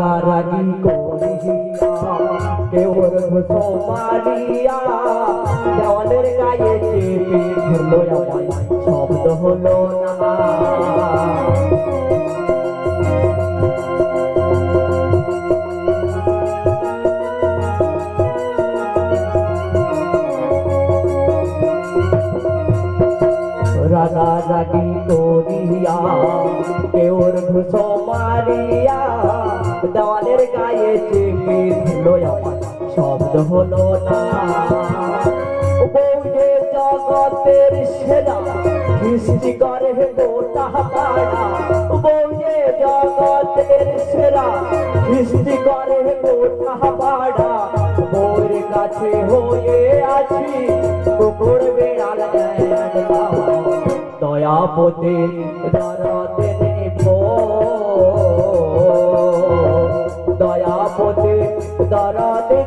রাগারাগি করিয়া কেউর ঘুষো মারিয়া দেওয়ালের গায়ে চেপে ধরলো আমায় শব্দ হলো না রাগারাগি করিয়া কেউর ঘুষো মারিয়া দেওয়ালের গায়ে চেপে ধরলো আমায় শব্দ হলো না বউ যে জগতের সেরা সৃষ্টি করে গোটা পাড়া বউ যে জগতের সেরা সৃষ্টি করে গোটা পাড়া বউর কাছে হয়ে আছি কুকুর বেড়াল দয়াপতি দরদে নিব দয়াপতি দরদে